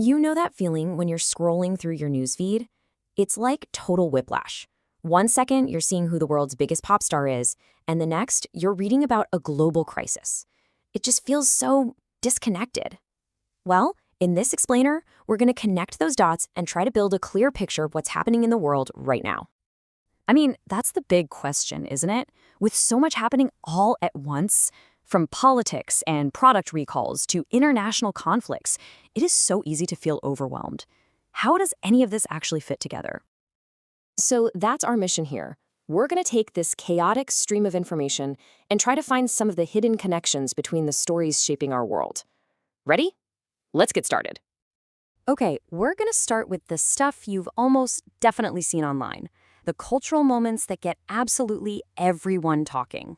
You know that feeling when you're scrolling through your newsfeed? It's like total whiplash. One second, you're seeing who the world's biggest pop star is, and the next, you're reading about a global crisis. It just feels so disconnected. Well, in this explainer, we're going to connect those dots and try to build a clear picture of what's happening in the world right now. I mean, that's the big question, isn't it? With so much happening all at once, from politics and product recalls to international conflicts, it is so easy to feel overwhelmed. How does any of this actually fit together? So that's our mission here. We're going to take this chaotic stream of information and try to find some of the hidden connections between the stories shaping our world. Ready? Let's get started. Okay, we're going to start with the stuff you've almost definitely seen online, the cultural moments that get absolutely everyone talking.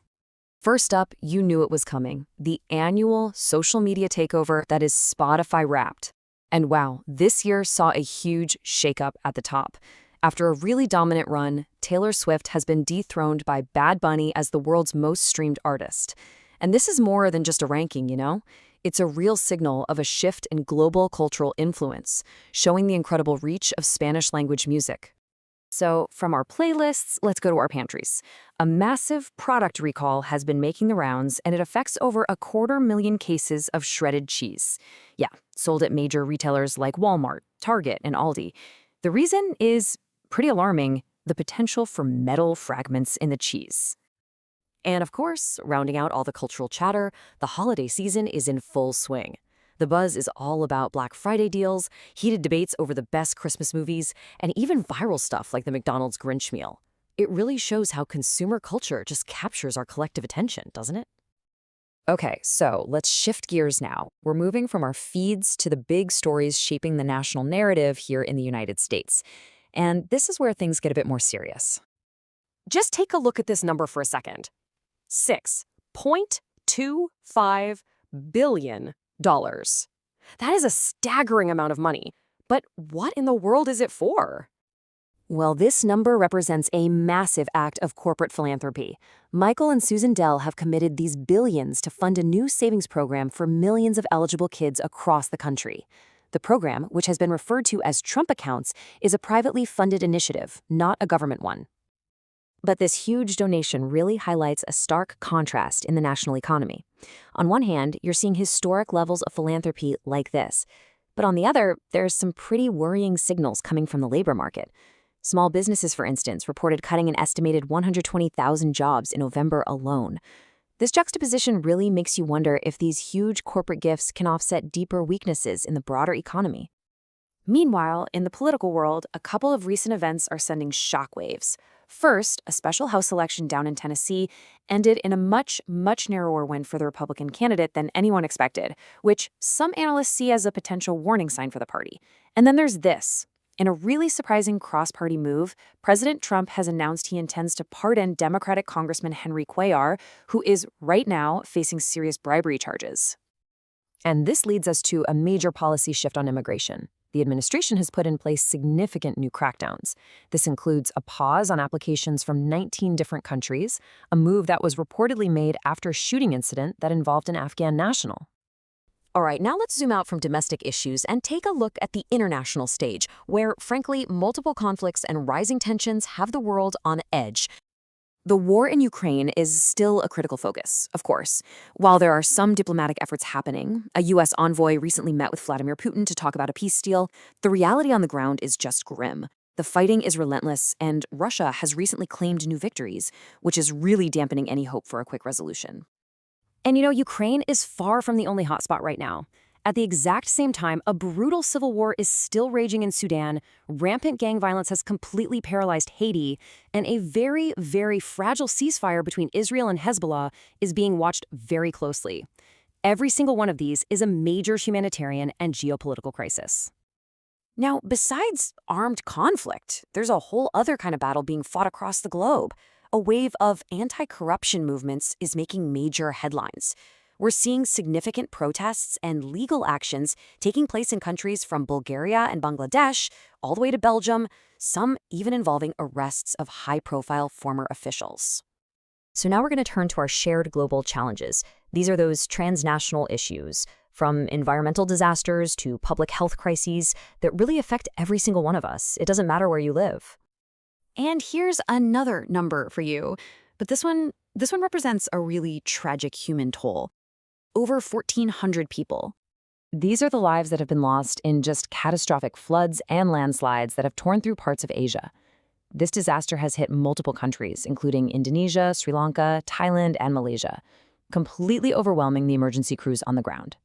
First up, you knew it was coming, the annual social media takeover that is Spotify Wrapped. And wow, this year saw a huge shakeup at the top. After a really dominant run, Taylor Swift has been dethroned by Bad Bunny as the world's most streamed artist. And this is more than just a ranking, you know? It's a real signal of a shift in global cultural influence, showing the incredible reach of Spanish-language music. So from our playlists, let's go to our pantries. A massive product recall has been making the rounds, and it affects over 250,000 cases of shredded cheese. Yeah, sold at major retailers like Walmart, Target, and Aldi. The reason is pretty alarming: the potential for metal fragments in the cheese. And of course, rounding out all the cultural chatter, the holiday season is in full swing. The buzz is all about Black Friday deals, heated debates over the best Christmas movies, and even viral stuff like the McDonald's Grinch meal. It really shows how consumer culture just captures our collective attention, doesn't it? Okay, so let's shift gears now. We're moving from our feeds to the big stories shaping the national narrative here in the United States. And this is where things get a bit more serious. Just take a look at this number for a second. $6.25 billion. That is a staggering amount of money. But what in the world is it for? Well, this number represents a massive act of corporate philanthropy. Michael and Susan Dell have committed these billions to fund a new savings program for millions of eligible kids across the country. The program, which has been referred to as Trump Accounts, is a privately funded initiative, not a government one. But this huge donation really highlights a stark contrast in the national economy. On one hand, you're seeing historic levels of philanthropy like this. But on the other, there's some pretty worrying signals coming from the labor market. Small businesses, for instance, reported cutting an estimated 120,000 jobs in November alone. This juxtaposition really makes you wonder if these huge corporate gifts can offset deeper weaknesses in the broader economy. Meanwhile, in the political world, a couple of recent events are sending shockwaves. First, a special House election down in Tennessee ended in a much narrower win for the Republican candidate than anyone expected, which some analysts see as a potential warning sign for the party. And then there's this. In a really surprising cross-party move, President Trump has announced he intends to pardon Democratic Congressman Henry Cuellar, who is right now facing serious bribery charges. And this leads us to a major policy shift on immigration. The administration has put in place significant new crackdowns. This includes a pause on applications from 19 different countries, a move that was reportedly made after a shooting incident that involved an Afghan national. All right, now let's zoom out from domestic issues and take a look at the international stage, where, frankly, multiple conflicts and rising tensions have the world on edge. The war in Ukraine is still a critical focus, of course. While there are some diplomatic efforts happening, a U.S. envoy recently met with Vladimir Putin to talk about a peace deal, the reality on the ground is just grim. The fighting is relentless, and Russia has recently claimed new victories, which is really dampening any hope for a quick resolution. And Ukraine is far from the only hotspot right now. At the exact same time, a brutal civil war is still raging in Sudan, rampant gang violence has completely paralyzed Haiti, and a very fragile ceasefire between Israel and Hezbollah is being watched very closely. Every single one of these is a major humanitarian and geopolitical crisis. Now, besides armed conflict, there's a whole other kind of battle being fought across the globe. A wave of anti-corruption movements is making major headlines. We're seeing significant protests and legal actions taking place in countries from Bulgaria and Bangladesh all the way to Belgium, some even involving arrests of high-profile former officials. So now we're going to turn to our shared global challenges. These are those transnational issues: from environmental disasters to public health crises that really affect every single one of us. It doesn't matter where you live. And here's another number for you, but this one represents a really tragic human toll. Over 1,400 people. These are the lives that have been lost in just catastrophic floods and landslides that have torn through parts of Asia. This disaster has hit multiple countries, including Indonesia, Sri Lanka, Thailand, and Malaysia, completely overwhelming the emergency crews on the ground.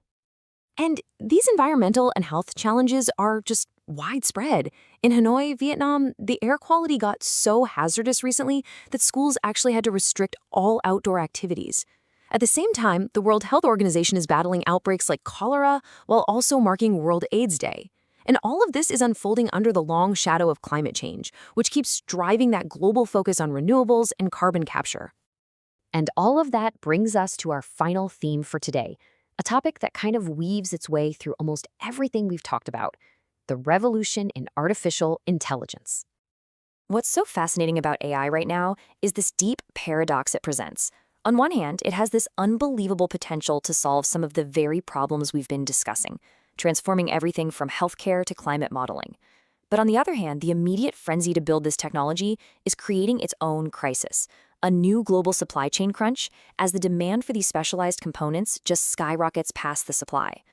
And these environmental and health challenges are just widespread. In Hanoi, Vietnam, the air quality got so hazardous recently that schools actually had to restrict all outdoor activities. At the same time, the World Health Organization is battling outbreaks like cholera while also marking World AIDS Day. And all of this is unfolding under the long shadow of climate change, which keeps driving that global focus on renewables and carbon capture. And all of that brings us to our final theme for today, a topic that kind of weaves its way through almost everything we've talked about: the revolution in artificial intelligence. What's so fascinating about AI right now is this deep paradox it presents. On one hand, it has this unbelievable potential to solve some of the very problems we've been discussing, transforming everything from healthcare to climate modeling. But on the other hand, the immediate frenzy to build this technology is creating its own crisis, a new global supply chain crunch, as the demand for these specialized components just skyrockets past the supply.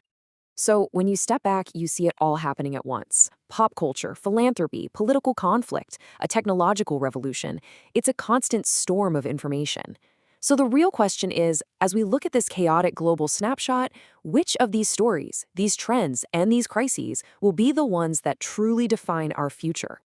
So when you step back, you see it all happening at once. Pop culture, philanthropy, political conflict, a technological revolution. It's a constant storm of information. So the real question is, as we look at this chaotic global snapshot, which of these stories, these trends, and these crises will be the ones that truly define our future?